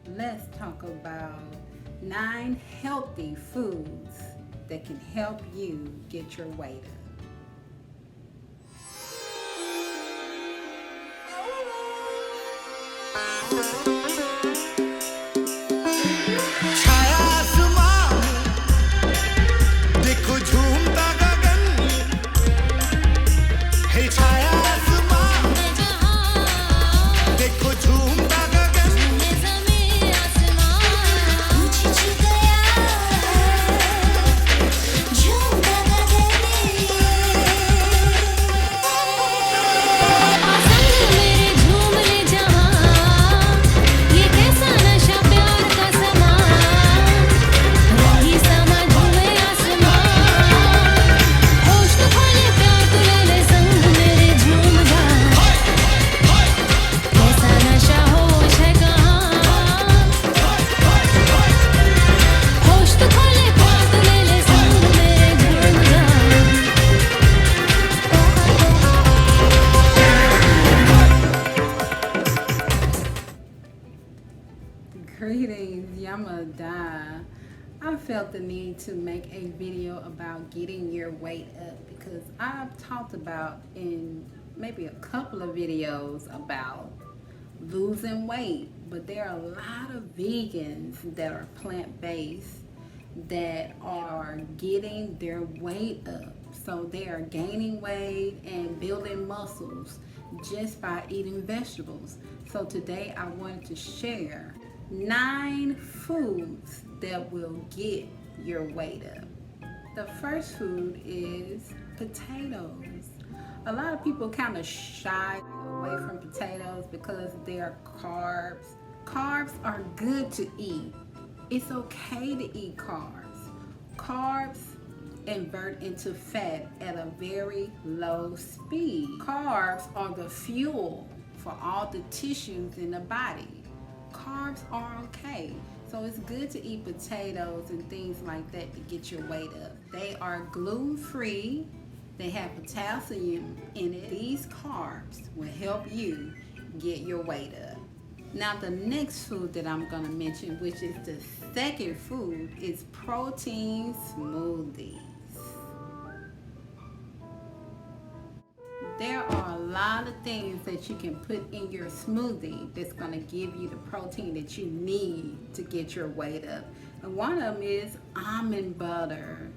let's talk about 9 healthy foods that can help you get your weight up. छाया आसमां देखो झूमता गगन है छाया आसमां देखो झूमता गगन Greetings, Yamada. I felt the need to make a video about getting your weight up because I've talked about in maybe a couple of videos about losing weight, but there are a lot of vegans that are plant-based that are getting their weight up. So they are gaining weight and building muscles just by eating vegetables. So today I wanted to share 9 foods that will get your weight up. The first food is potatoes. A lot of people kind of shy away from potatoes because they are carbs. Carbs are good to eat. It's okay to eat carbs. Carbs invert into fat at a very low speed. Carbs are the fuel for all the tissues in the body. Carbs are okay. So it's good to eat potatoes and things like that to get your weight up. They are gluten-free. They have potassium in it. These carbs will help you get your weight up. Now the next food that I'm gonna mention, which is the second food, is protein smoothies. There are a lot of things that you can put in your smoothie that's going to give you the protein that you need to get your weight up. And one of them is almond butter.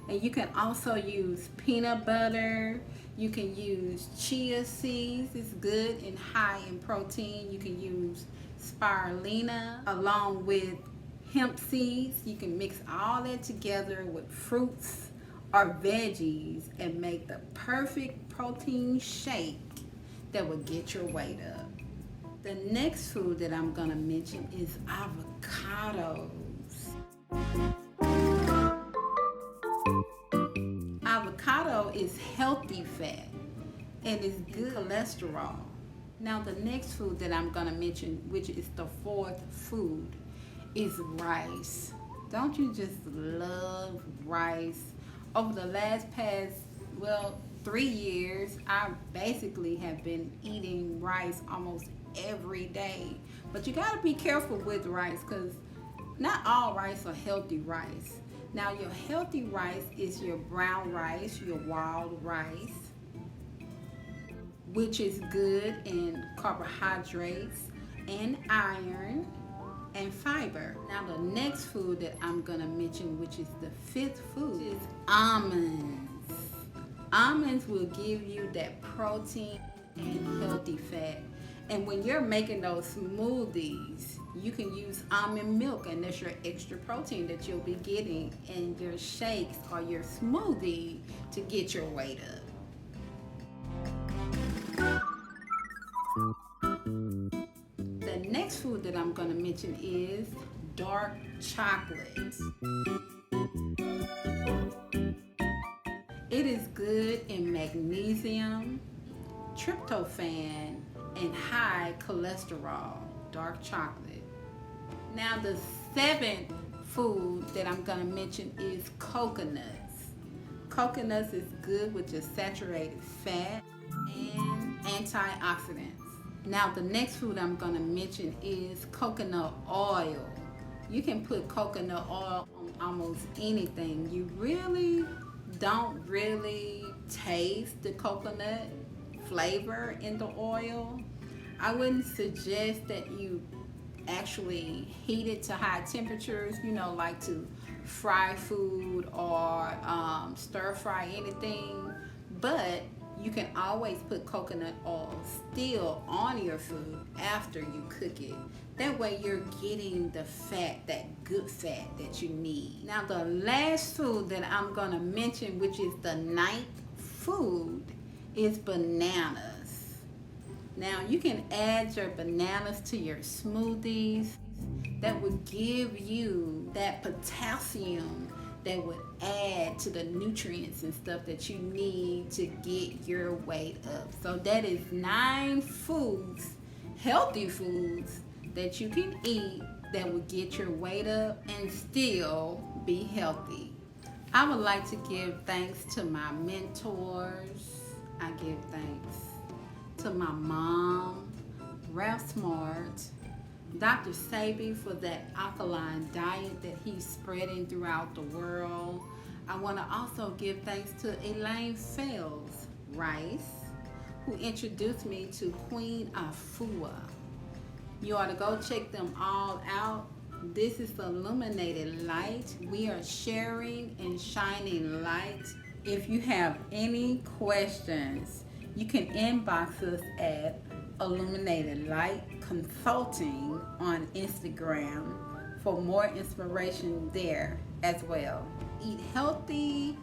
And you can also use peanut butter. You can use chia seeds. It's good and high in protein. You can use spirulina along with hemp seeds. You can mix all that together with fruits or veggies and make the perfect protein shake that will get your weight up. The next food that I'm gonna mention is avocados. Avocado is healthy fat and is good cholesterol. Now the next food that I'm gonna mention, which is the fourth food, is rice. Don't you just love rice? Over the past 3 years, I basically have been eating rice almost every day. But you gotta be careful with rice because not all rice are healthy rice. Now your healthy rice is your brown rice, your wild rice, which is good in carbohydrates and iron and fiber. Now the next food that I'm gonna mention, which is the fifth food, is almonds. Almonds will give you that protein and healthy fat. And when you're making those smoothies, you can use almond milk, and that's your extra protein that you'll be getting in your shakes or your smoothie to get your weight up. The next food that I'm going to mention is dark chocolate. It is good in magnesium, tryptophan, and high cholesterol, dark chocolate. Now the seventh food that I'm going to mention is coconuts. Coconuts is good with your saturated fat and antioxidants. Now the next food I'm gonna mention is coconut oil. You can put coconut oil on almost anything. You really don't really taste the coconut flavor in the oil. I wouldn't suggest that you actually heat it to high temperatures, like to fry food or stir fry anything. But you can always put coconut oil still on your food after you cook it. That way you're getting the fat, that good fat that you need. Now the last food that I'm gonna mention, which is the ninth food, is bananas. Now you can add your bananas to your smoothies. That would give you that potassium that would add to the nutrients and stuff that you need to get your weight up. So that is 9 foods, healthy foods, that you can eat that will get your weight up and still be healthy. I would like to give thanks to my mentors. I give thanks to my mom, Ralph Smart, Dr. Sebi for that alkaline diet that he's spreading throughout the world. I want to also give thanks to Elaine Fells Rice, who introduced me to Queen Afua. You ought to go check them all out. This is Illuminated Light. We are sharing and shining light. If you have any questions, you can inbox us at Illuminated Light Consulting on Instagram for more inspiration there as well. Eat healthy,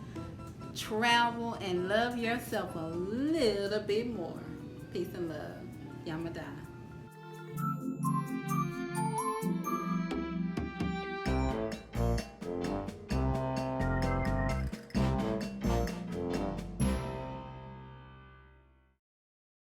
travel, and love yourself a little bit more. Peace and love. Yamada.